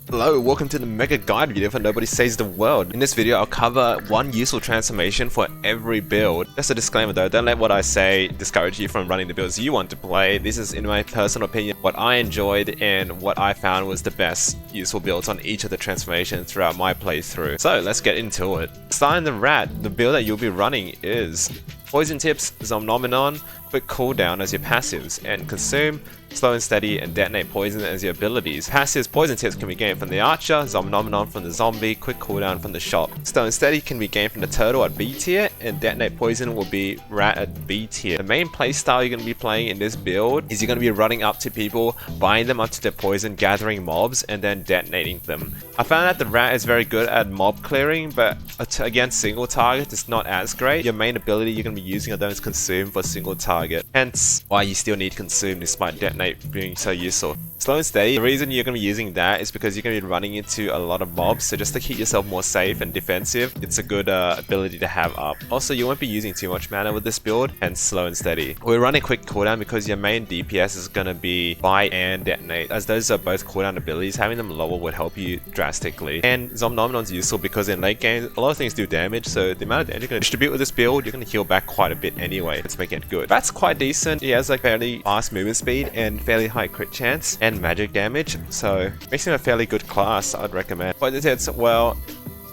Hello, welcome to the mega guide video for Nobody Saves the World. In this video, I'll cover one useful transformation for every build. Just a disclaimer though, don't let what I say discourage you from running the builds you want to play. This is, in my personal opinion, what I enjoyed and what I found was the best useful builds on each of the transformations throughout my playthrough. So let's get into it. Starting the rat, the build that you'll be running is Poison Tips, Zomnomenon, quick cooldown as your passives, and Consume, Slow and Steady, and Detonate Poison as your abilities. Passives, Poison Tips can be gained from the Archer, Zomnomenon from the Zombie, quick cooldown from the Shop. Slow and Steady can be gained from the Turtle at B tier, and Detonate Poison will be Rat at B tier. The main playstyle you're going to be playing in this build is you're going to be running up to people, buying them up to their poison, gathering mobs, and then detonating them. I found that the Rat is very good at mob clearing, but against single target it's not as great. Your main ability you're going to be using are those Consume for single target, hence why you still need Consume despite Detonate being so useful. Slow and Steady, the reason you're going to be using that is because you're going to be running into a lot of mobs, so just to keep yourself more safe and defensive, it's a good ability to have up. Also, you won't be using too much mana with this build, hence Slow and Steady. We're running quick cooldown because your main DPS is going to be Buy and Detonate, as those are both cooldown abilities. Having them lower would help you drastically. And Zomnomenon's useful because in late game, a lot of things do damage, so the amount of damage you're going to distribute with this build, you're going to heal back quite a bit anyway. Let's make it good. That's quite decent. He has like fairly fast movement speed and fairly high crit chance and magic damage, so makes him a fairly good class. I'd recommend. But it's, well,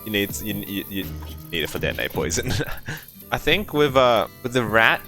you need it for Detonate Poison. I think with the Rat,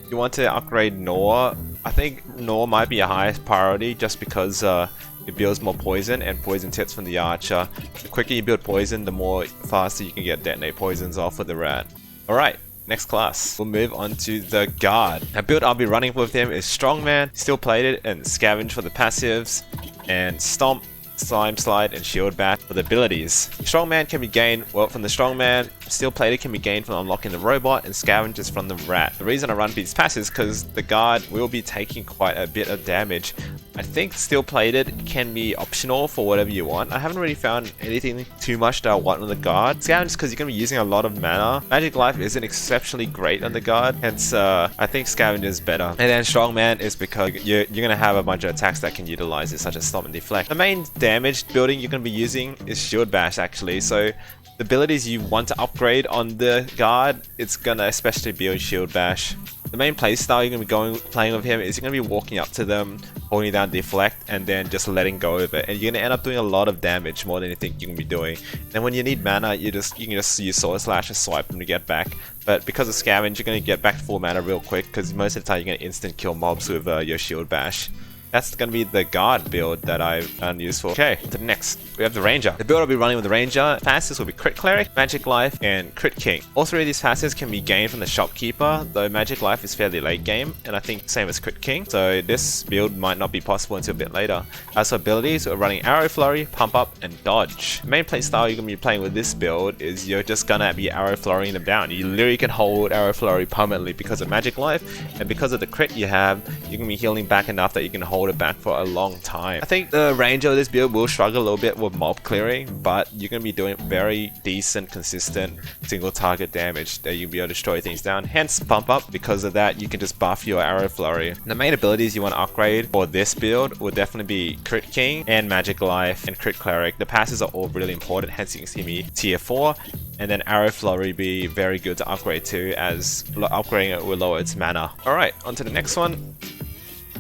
you want to upgrade Gnaw. I think Gnaw might be a highest priority just because it builds more poison and poison tips from the Archer. The quicker you build poison, the more faster you can get Detonate Poisons off with the Rat. Alright, next class. We'll move on to the Guard. A build I'll be running with him is Strongman, Still Plated, and Scavenge for the passives, and Stomp, Slime Slide, and Shield Bash for the abilities. Strongman can be gained, well, from the Strongman. Still Plated can be gained from unlocking the Robot, and Scavenge is from the Rat. The reason I run these passives is because the Guard will be taking quite a bit of damage. I think Still Plated can be optional for whatever you want. I haven't really found anything too much that I want on the Guard. Scavenge is because you're going to be using a lot of mana. Magic Life isn't exceptionally great on the Guard, hence I think Scavenge is better. And then Strongman is because you're going to have a bunch of attacks that can utilize it, such as Stomp and Deflect. The main damage building you're going to be using is Shield Bash actually, so the abilities you want to upgrade on the Guard, it's going to especially build Shield Bash. The main playstyle you're going to be playing with him is you're going to be walking up to them, holding down Deflect, and then just letting go of it. And you're going to end up doing a lot of damage, more than you think you can be doing. And when you need mana, you can just use Sword Slash and swipe them to get back. But because of Scavenge, you're going to get back to full mana real quick, because most of the time you're going to instant kill mobs with your Shield Bash. That's going to be the Guard build that I found useful. Okay, to the next. We have the Ranger. The build I'll be running with the Ranger passives will be Crit Cleric, Magic Life, and Crit King. All three of these passives can be gained from the Shopkeeper, though Magic Life is fairly late game, and I think same as Crit King, so this build might not be possible until a bit later. As for abilities, we're running Arrow Flurry, Pump Up, and Dodge. The main playstyle you're going to be playing with this build is you're just going to be Arrow Flurrying them down. You literally can hold Arrow Flurry permanently because of Magic Life, and because of the crit you have, you can be healing back enough that you can hold it back for a long time. I think the Ranger of this build will struggle a little bit with mob clearing, but you're going to be doing very decent, consistent, single target damage that you'll be able to destroy things down. Hence Pump Up. Because of that, you can just buff your Arrow Flurry. The main abilities you want to upgrade for this build will definitely be Crit King and Magic Life and Crit Cleric. The passes are all really important, hence you can see me tier 4. And then Arrow Flurry be very good to upgrade to, as upgrading it will lower its mana. Alright, on to the next one.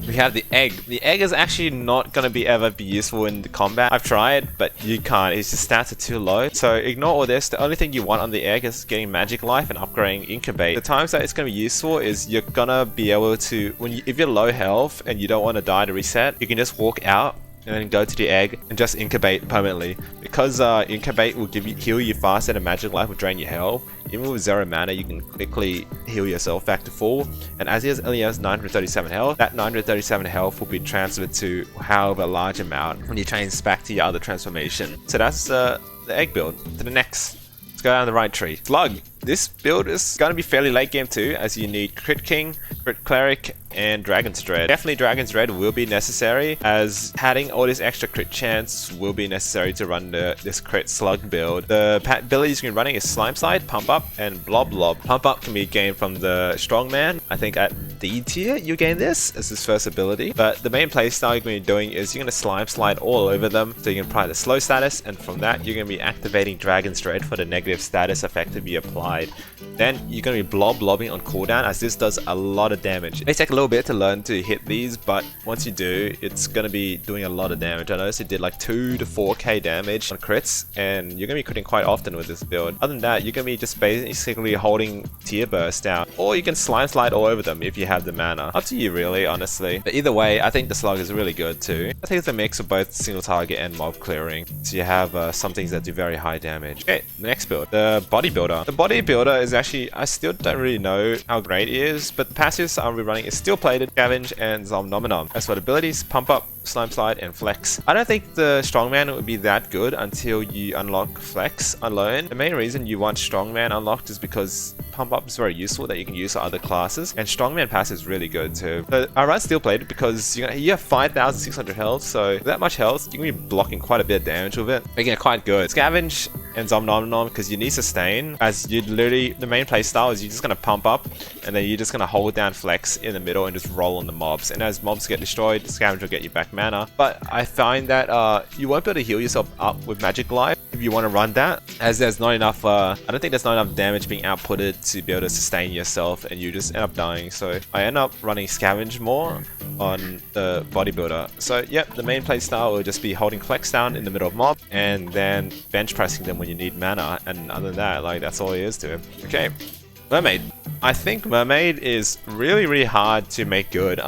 We have the Egg. The Egg is actually not going to ever be useful in the combat. I've tried, but you can't. His stats are too low. So ignore all this. The only thing you want on the Egg is getting Magic Life and upgrading Incubate. The times that it's going to be useful is you're going to be able to, if you're low health and you don't want to die to reset, you can just walk out and then go to the Egg and just Incubate permanently. Because Incubate will heal you faster than Magic Life will drain your health. Even with 0 mana, you can quickly heal yourself back to full. And as he only has 937 health, that 937 health will be transferred to however large amount when you change back to your other transformation. So that's the Egg build. To the next. Let's go down the right tree. Slug. This build is going to be fairly late game too, as you need Crit King, Crit Cleric, and Dragon's Dread. Definitely Dragon's Dread will be necessary, as adding all this extra crit chance will be necessary to run this crit slug build. The abilities you're running is Slime Slide, Pump Up, and Blob Blob. Pump Up can be gained from the Strongman. I think at D tier you gain this as his first ability, but the main playstyle you're going to be doing is you're going to Slime Slide all over them, so you can apply the slow status, and from that you're going to be activating Dragon's Dread for the negative status effect to be applied. Then you're going to be Blob Blobbing on cooldown, as this does a lot of damage. It may take a little bit to learn to hit these, but once you do, it's going to be doing a lot of damage. I noticed it did like 2 to 4k damage on crits, and you're going to be critting quite often with this build. Other than that, you're going to be just basically holding Tear Burst down, or you can Slime Slide all over them if you have the mana. Up to you really, honestly. But either way, I think the Slug is really good too. I think it's a mix of both single target and mob clearing, so you have some things that do very high damage. Okay, the next build, the Bodybuilder. The Bodybuilder is actually, I still don't really know how great it is, but the passives I'll be running is Steel Plated, Scavenge, and Zomnomenon. As for the abilities, Pump Up, Slime Slide, and Flex. I don't think the Strongman would be that good until you unlock Flex alone. The main reason you want Strongman unlocked is because Pump Up is very useful that you can use for other classes, and Strongman pass is really good too. So I run Steel Plated because you have 5,600 health, so with that much health, you're going to be blocking quite a bit of damage with it, making it quite good. Scavenge and Zomnomenon because you need Sustain, as you literally, the main playstyle is you're just going to Pump Up, and then you're just going to hold down Flex in the middle and just roll on the mobs, and as mobs get destroyed, Scavenge will get you back mana. But I find that you won't be able to heal yourself up with Magic Life if you want to run that, as there's not enough, I don't think there's not enough damage being outputted to be able to sustain yourself, and you just end up dying. So I end up running Scavenge more on the Bodybuilder. So yep, the main playstyle will just be holding Flex down in the middle of mob, and then bench pressing them when you need mana, and other than that, like, that's all it is to it. Okay. Mermaid. I think Mermaid is really hard to make good.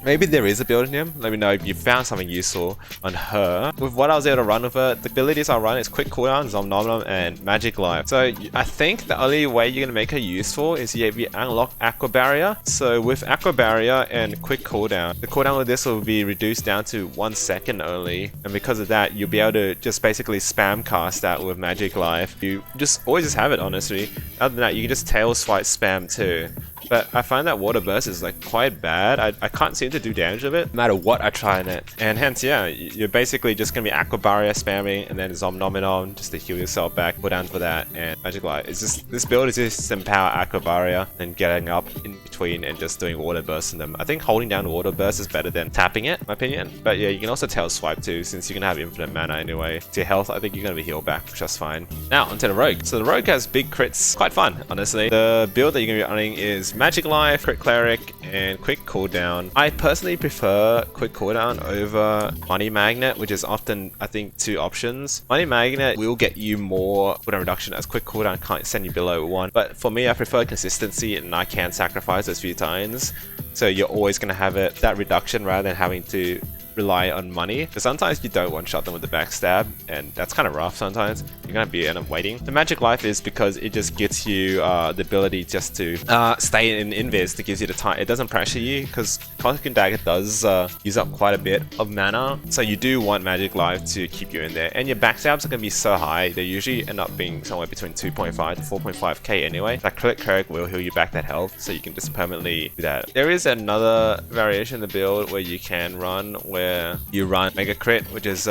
Maybe there is a build in him. Let me know if you found something useful on her. With what I was able to run with her, the abilities I run is Quick Cooldown, Zomnomenon, and Magic Life. So I think the only way you're gonna make her useful is if you unlock Aqua Barrier. So with Aqua Barrier and Quick Cooldown, the cooldown of this will be reduced down to 1 second only, and because of that, you'll be able to just basically spam cast that with Magic Life. You always just have it, honestly. Other than that, you can just tail swipe spam too. But I find that Water Burst is like quite bad. I can't seem to do damage with it, no matter what I try on it. And hence, yeah, you're basically just gonna be Aqua Barrier spamming, and then Zomnomenon just to heal yourself back, put down for that, and Magic Light. It's just, this build is just empower Aqua Barrier and getting up in between and just doing Water Burst in them. I think holding down Water Burst is better than tapping it, in my opinion. But yeah, you can also tail swipe too, since you're gonna have infinite mana anyway. To your health, I think you're gonna be healed back, which is fine. Now, onto the Rogue. So the Rogue has big crits, quite fun, honestly. The build that you're gonna be running is Magic Life, Crit Cleric, and Quick Cooldown. I personally prefer Quick Cooldown over Money Magnet, which is often, I think, 2 options. Money Magnet will get you more cooldown reduction, as Quick Cooldown can't send you below 1. But for me, I prefer consistency, and I can sacrifice those few times. So you're always going to have that reduction rather than having to rely on money, because sometimes you don't one-shot them with the backstab, and that's kind of rough sometimes. You're gonna be end up waiting. The Magic Life is because it just gets you the ability just to stay in invis, that gives you the time. It doesn't pressure you, because Cosmic Dagger does use up quite a bit of mana, so you do want Magic Life to keep you in there. And your backstabs are gonna be so high, they usually end up being somewhere between 2.5 to 4.5k anyway. That Crit Cleric will heal you back that health, so you can just permanently do that. There is another variation in the build where you can run where you run Mega Crit, which is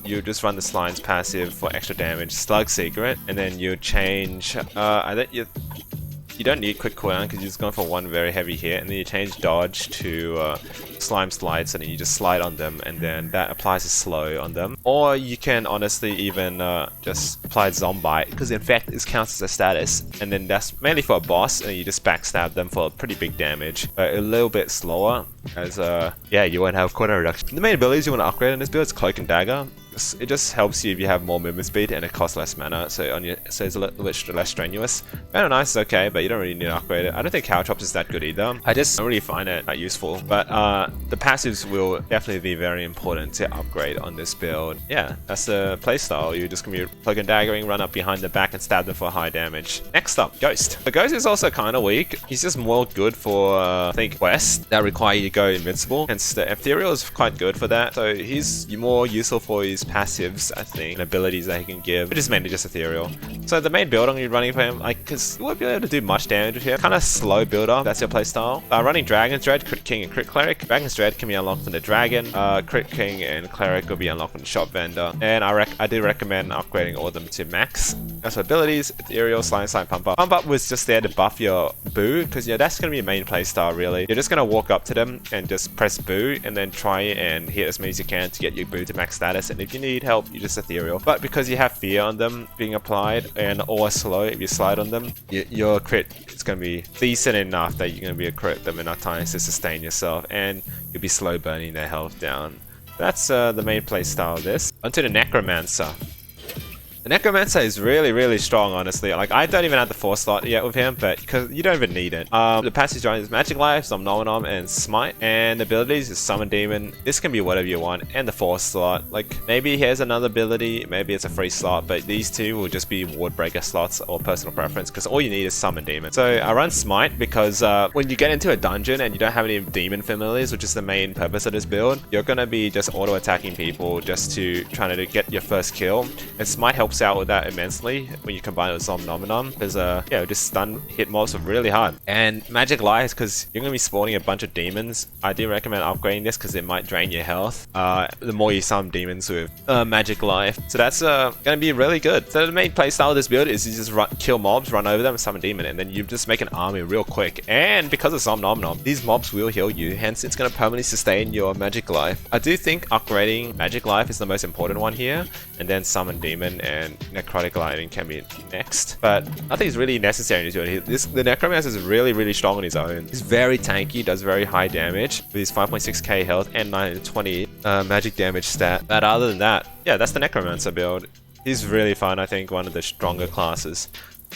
you just run the Slime's passive for extra damage, Slug Secret, and then you change I think you don't need Quick Cooldown because you're just going for 1 very heavy hit, and then you change Dodge to Slime Slides, and then you just slide on them, and then that applies a slow on them. Or you can honestly even just apply Zombite, because in fact this counts as a status, and then that's mainly for a boss, and you just backstab them for pretty big damage, but a little bit slower, as yeah, you won't have cooldown reduction. The main abilities you want to upgrade in this build is Cloak and Dagger. It just helps you if you have more movement speed, and it costs less mana, so it's a little bit less strenuous. Mana Nice is okay, but you don't really need to upgrade it. I don't think Caltrops is that good either. I just don't really find it that useful. But the passives will definitely be very important to upgrade on this build. Yeah, that's the playstyle. You're just gonna be Cloak and Daggering, run up behind the back and stab them for high damage. Next up, Ghost. The Ghost is also kind of weak. He's just more good for I think quests that require you to go invincible. Hence the Ethereal is quite good for that. So he's more useful for his passives, I think, and abilities that he can give, which is mainly just ethereal. So the main build I'm going to be running for him, like, because you won't be able to do much damage with him. Kind of slow builder, that's your playstyle. Running Dragon's Dread, Crit King, and Crit Cleric. Dragon's Dread can be unlocked from the Dragon. Crit King and Cleric will be unlocked from the Shop Vendor. And I do recommend upgrading all of them to max. As for abilities, ethereal, slime, pump up. Pump up was just there to buff your boo, because yeah, that's going to be your main playstyle really. You're just going to walk up to them and just press boo, and then try and hit as many as you can to get your boo to max status. And if you need help, you just ethereal. But because you have fear on them being applied, and or slow if you slide on them, your crit is going to be decent enough that you're going to be a crit them enough times to sustain yourself, and you'll be slow burning their health down. That's the main playstyle of this. Onto the Necromancer. The Necromancer is really strong, honestly. Like, I don't even have the 4 slot yet with him, but because you don't even need it. The passive join is Magic Life, Somnomenon, and Smite. And the abilities is Summon Demon. This can be whatever you want. And the 4 slot. Like, maybe here's another ability, maybe it's a free slot, but these two will just be Ward Breaker slots or personal preference, because all you need is Summon Demon. So I run Smite because when you get into a dungeon and you don't have any Demon familiars, which is the main purpose of this build, you're going to be just auto-attacking people just to trying to get your first kill. And Smite helps out with that immensely when you combine it with Somnomenon, because yeah, just stun hit mobs really hard. And Magic Life, because you're going to be spawning a bunch of demons. I do recommend upgrading this because it might drain your health the more you summon demons with Magic Life. So that's going to be really good. So the main playstyle of this build is you just kill mobs, run over them, and summon demon, and then you just make an army real quick. And because of Somnomenon, these mobs will heal you, hence it's going to permanently sustain your Magic Life. I do think upgrading Magic Life is the most important one here, and then summon demon and Necrotic Lightning can be next, but nothing is really necessary to do it. The Necromancer is really strong on his own. He's very tanky, does very high damage with his 5.6k health and 920 magic damage stat. But other than that, yeah, that's the Necromancer build. He's really fun, I think, one of the stronger classes.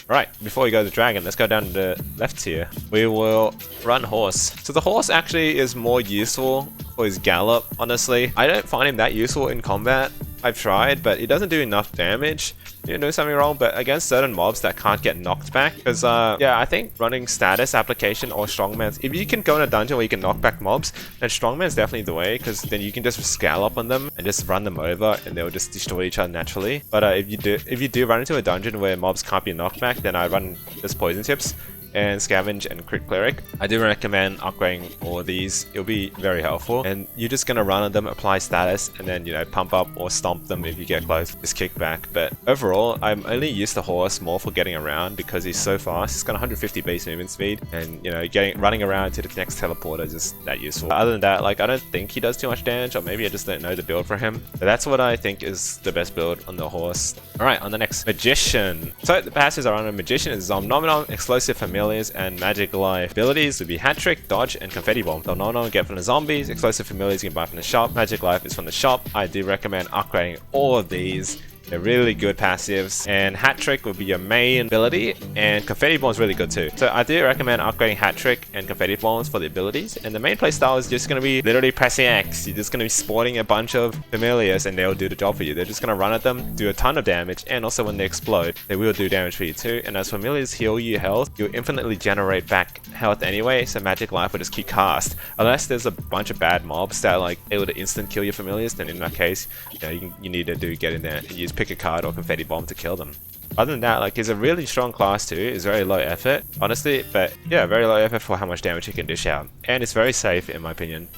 Alright, before we go to Dragon, let's go down to the left tier. We will run Horse. So the Horse actually is more useful for his gallop, honestly. I don't find him that useful in combat. I've tried, but he doesn't do enough damage. You know something wrong, but against certain mobs that can't get knocked back, because yeah, I think running status application or strongman's, if you can go in a dungeon where you can knock back mobs, then strongman's definitely the way, because then you can just scale up on them and just run them over, and they'll just destroy each other naturally. But if you do run into a dungeon where mobs can't be knocked back, then I run just poison tips and Scavenge and Crit Cleric. I do recommend upgrading all of these. It'll be very helpful, and you're just gonna run on them, apply status, and then, you know, pump up or stomp them if you get close, just kick back. But overall, I'm only used the Horse more for getting around because he's so fast. He's got 150 base movement speed, and you know, running around to the next teleporter is just that useful. But other than that, like, I don't think he does too much damage, or maybe I just don't know the build for him. But that's what I think is the best build on the Horse. Alright, on the next, Magician. So the passives are on a Magician is Somnomenon, Explosive Familiars, and Magic Life. Abilities would be Hat Trick, Dodge, and Confetti Bomb. Somnomenon get from the zombies, Explosive Familiars you can buy from the shop, Magic Life is from the shop. I do recommend upgrading all of these. They're really good passives, and Hat Trick would be your main ability, and Confetti Bomb is really good too. So I do recommend upgrading Hat Trick and Confetti Bombs for the abilities, and the main playstyle is just going to be literally pressing X. You're just going to be spawning a bunch of familiars, and they'll do the job for you. They're just going to run at them, do a ton of damage, and also when they explode, they will do damage for you too. And as familiars heal you health, you'll infinitely generate back health anyway, so Magic Life will just keep cast. Unless there's a bunch of bad mobs that are like able to instant kill your familiars, then in that case, you know, you need to get in there and use pick a card or Confetti Bomb to kill them. Other than that, like, he's a really strong class too. It's very low effort, honestly, but yeah, very low effort for how much damage he can dish out, and it's very safe in my opinion.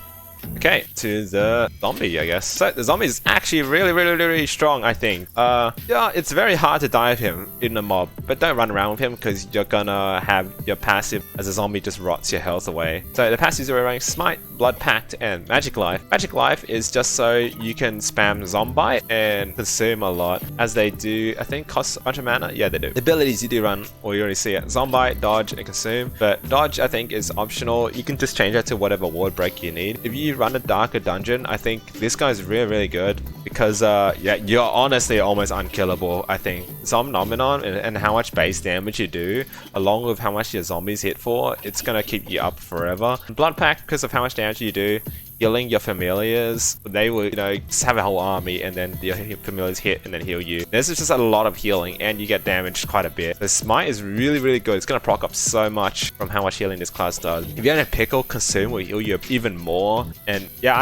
Okay, to the zombie, I guess. So the zombie is actually really strong, I think. Yeah, it's very hard to die with him in a mob, but don't run around with him because you're gonna have your passive as a zombie just rots your health away. So the passives are running Smite, Blood Pact, and Magic Life. Magic Life is just so you can spam Zombite and consume a lot, as they do, I think, cost a bunch of mana. Yeah, they do. The abilities you do run, or you already see it, Zombite, Dodge, and Consume. But Dodge, I think, is optional. You can just change that to whatever ward break you need. If you run a darker dungeon, I think this guy is really good because yeah, you're honestly almost unkillable. I think Somnomenon and how much base damage you do, along with how much your zombies hit for, it's gonna keep you up forever. Blood Pack, because of how much damage you do, healing your familiars. They will, you know, just have a whole army and then your familiars hit and then heal you. This is just a lot of healing and you get damaged quite a bit. The smite is really, really good. It's going to proc up so much from how much healing this class does. If you have a pickle, consume will heal you even more. And yeah,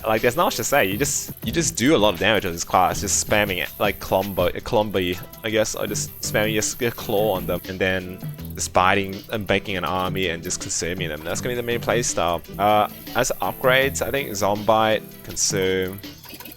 like there's not much to say. You just do a lot of damage with this class, just spamming it like Clomby, I guess. I just spamming your claw on them and then just biting and baking an army and just consuming them. That's gonna be the main playstyle. As upgrades, I think Zombite, Consume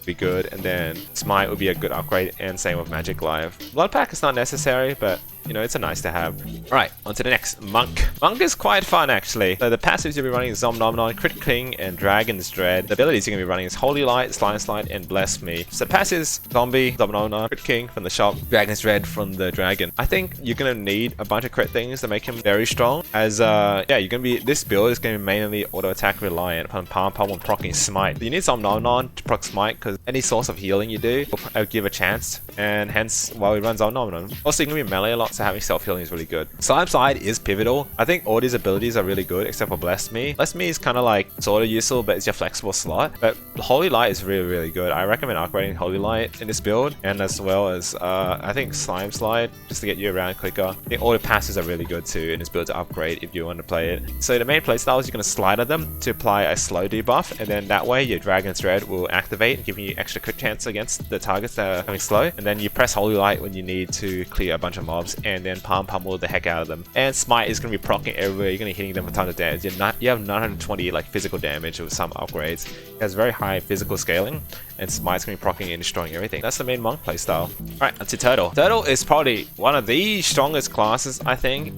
be good, and then Smite would be a good upgrade, and same with Magic Life. Blood Pack is not necessary, but you know, it's a nice to have. Alright, on to the next. Monk. Monk is quite fun, actually. So the passives you'll be running is Zomnomnon, Crit King, and Dragon's Dread. The abilities you're going to be running is Holy Light, Slide, and Bless Me. So the passives, Zombie, Zomnomnon, Crit King from the shop, Dragon's Dread from the Dragon. I think you're going to need a bunch of crit things to make him very strong, as, yeah, you're going to be, this build is going to be mainly auto-attack reliant upon Palm and proccing Smite. You need Zomnomnon to proc Smite, because any source of healing you do will give a chance, and hence why we run Zomnomnon. Also, you're going to be melee a lot, so having self-healing is really good. Slide is pivotal. I think all these abilities are really good except for Bless Me. Bless Me is kind of like sort of useful, but it's your flexible slot. But Holy Light is really, really good. I recommend upgrading Holy Light in this build, and as well as I think Slide just to get you around quicker. I think all the passes are really good too in this build to upgrade if you want to play it. So the main playstyle is you're going to slide at them to apply a slow debuff, and then that way your Dragon's Dread will activate, giving you extra crit chance against the targets that are coming slow. And then you press Holy Light when you need to clear a bunch of mobs, and then Palm pummel the heck out of them. And Smite is going to be proccing everywhere. You're going to be hitting them with tons of damage. You have 920 like physical damage with some upgrades. It has very high physical scaling, and Smite's going to be proccing and destroying everything. That's the main Monk playstyle. Alright, onto Turtle. Turtle is probably one of the strongest classes, I think.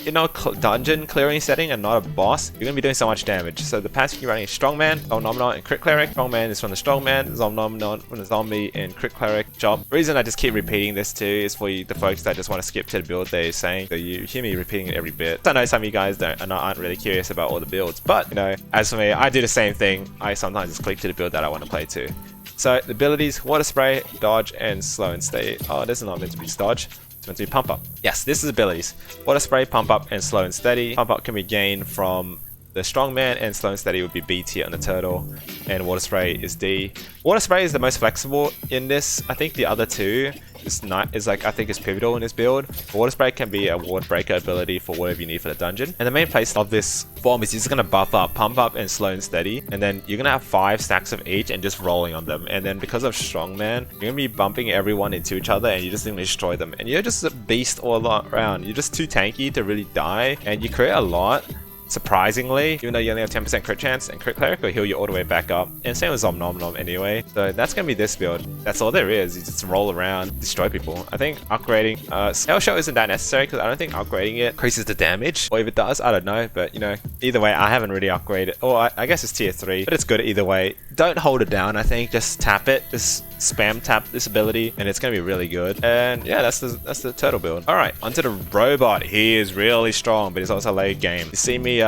In a dungeon clearing setting and not a boss, you're going to be doing so much damage. So the passive you're running is Strongman, Zomnomnon, and Crit Cleric. Strongman is from the Strongman, Zomnomnon from the Zombie, and Crit Cleric job. The reason I just keep repeating this too is for you, the folks that just want to skip to the build they're saying. So you hear me repeating it every bit. I know some of you guys aren't really curious about all the builds, but you know, as for me, I do the same thing. I sometimes just click to the build that I want to play too. So the abilities, Water Spray, Dodge, and Slow and Steady. Oh, this is not meant to be Dodge. It's meant to be Pump Up. Yes, this is abilities. Water Spray, Pump Up, and Slow and Steady. Pump Up can be gained from the Strongman, and Slow and Steady would be B tier on the Turtle, and Water Spray is D. Water Spray is the most flexible in this. I think the other two is like, I think is pivotal in this build. Water Spray can be a ward breaker ability for whatever you need for the dungeon. And the main place of this form is you're just going to buff up Pump Up and Slow and Steady, and then you're going to have 5 stacks of each and just rolling on them. And then because of Strongman, you're going to be bumping everyone into each other, and you're just going to destroy them. And you're just a beast all around. You're just too tanky to really die, and you create a lot. Surprisingly, even though you only have 10% crit chance, and Crit Cleric will heal you all the way back up, and same with Zomnomnom anyway. So that's gonna be this build. That's all there is. You just roll around, destroy people. I think upgrading Scale Shot isn't that necessary, because I don't think upgrading it increases the damage, or if it does, I don't know. But you know, either way, I haven't really upgraded. Or I guess it's tier 3, but it's good either way. Don't hold it down. I think just tap it. Just spam tap this ability, and it's gonna be really good. And yeah, that's the Turtle build. All right, onto the Robot. He is really strong, but he's also late game. You see me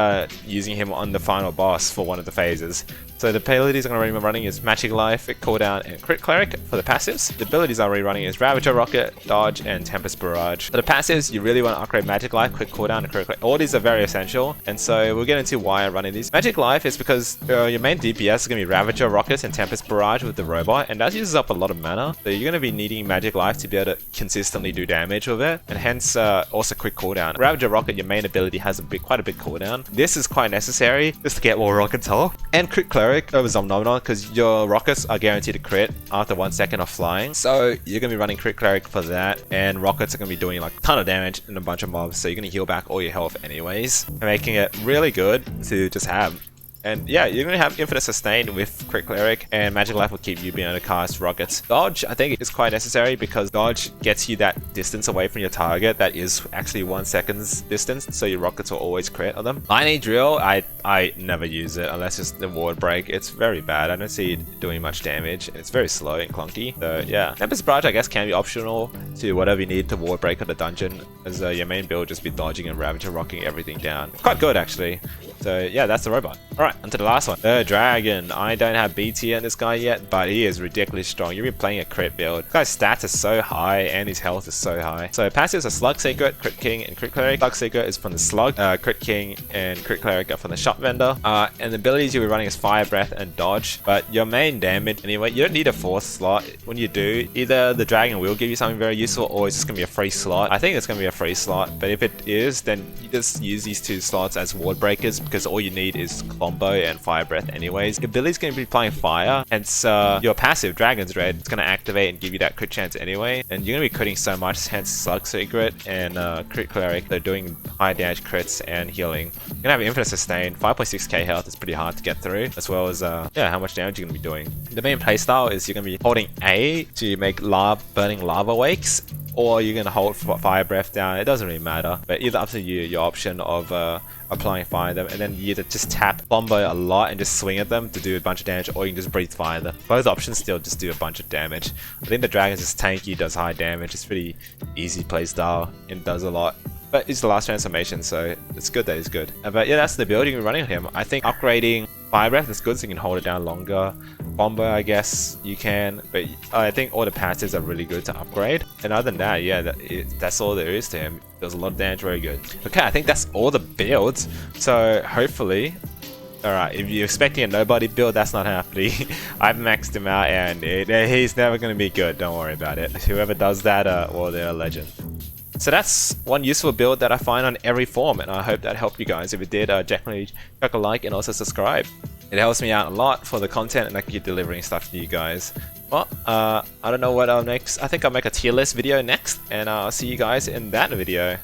using him on the final boss for one of the phases. So the abilities I'm going to be running is Magic Life, Quick Cooldown, and Crit Cleric for the passives. The abilities I'm running is Ravager Rocket, Dodge, and Tempest Barrage. For the passives, you really want to upgrade Magic Life, Quick Cooldown, and Crit Cleric. All these are very essential, and so we'll get into why I'm running these. Magic Life is because your main DPS is going to be Ravager Rocket and Tempest Barrage with the Robot, and that uses up a lot of mana. So you're going to be needing Magic Life to be able to consistently do damage with it, and hence also Quick Cooldown. Ravager Rocket, your main ability, has quite a big cooldown. This is quite necessary just to get more rockets off. And Crit Cleric over Zomnomnon, because your rockets are guaranteed to crit after 1 second of flying. So you're going to be running Crit Cleric for that, and rockets are going to be doing like a ton of damage and a bunch of mobs, so you're going to heal back all your health anyways, making it really good to just have. And yeah, you're going to have Infinite Sustain with Crit Cleric, and Magic Life will keep you being able to cast rockets. Dodge, I think, is quite necessary, because Dodge gets you that distance away from your target that is actually 1 second's distance, so your rockets will always crit on them. Lightning Drill, I never use it unless it's the ward break. It's very bad. I don't see it doing much damage, and it's very slow and clunky. So yeah, Tempest Barrage, I guess, can be optional to whatever you need to ward break at the dungeon, as your main build just be dodging and Ravager rocking everything down. It's quite good, actually. So yeah, that's the Robot. Alright, Alright, onto the last one. The Dragon. I don't have B tier on this guy yet, but he is ridiculously strong. You've been playing a crit build. This guy's stats are so high and his health is so high. So passives are Slug Secret, Crit King, and Crit Cleric. Slug Secret is from the Slug, Crit King and Crit Cleric are from the Shot Vendor. And the abilities you'll be running is Fire Breath and Dodge. But your main damage, anyway, you don't need a 4th slot. When you do, either the Dragon will give you something very useful or it's just going to be a free slot. I think it's going to be a free slot, but if it is, then you just use these 2 slots as ward breakers because all you need is Combo and Fire Breath anyways. Your ability's going to be applying fire, and so your passive, Dragon's Red, it's going to activate and give you that crit chance anyway, and you're going to be critting so much, hence Slug Secret and Crit Cleric. They're doing high damage crits and healing. You're going to have Infinite Sustain, 5.6k health is pretty hard to get through, as well as yeah, how much damage you're going to be doing. The main playstyle is you're going to be holding A to make burning lava wakes, or you're going to hold Fire Breath down. It doesn't really matter, but either up to you, your option of applying fire on them, and then you either just tap Bombo a lot and just swing at them to do a bunch of damage, or you can just breathe fire them. Both options still just do a bunch of damage. I think the Dragon's just tanky, does high damage, it's pretty easy playstyle and does a lot. But it's the last transformation, so it's good that it's good. But yeah, that's the build you're running on him. I think upgrading Fire Breath is good so you can hold it down longer. Bomber, I guess you can, but I think all the passives are really good to upgrade. And other than that, yeah, that's all there is to him. Does a lot of damage, very good. Okay, I think that's all the builds. So hopefully, alright, if you're expecting a nobody build, that's not happening. I've maxed him out and he's never going to be good, don't worry about it. Whoever does that, well, they're a legend. So that's one useful build that I find on every form, and I hope that helped you guys. If it did, definitely chuck a like and also subscribe. It helps me out a lot for the content, and I can keep delivering stuff to you guys. Well, I don't know what I'll next. I think I'll make a tier list video next, and I'll see you guys in that video.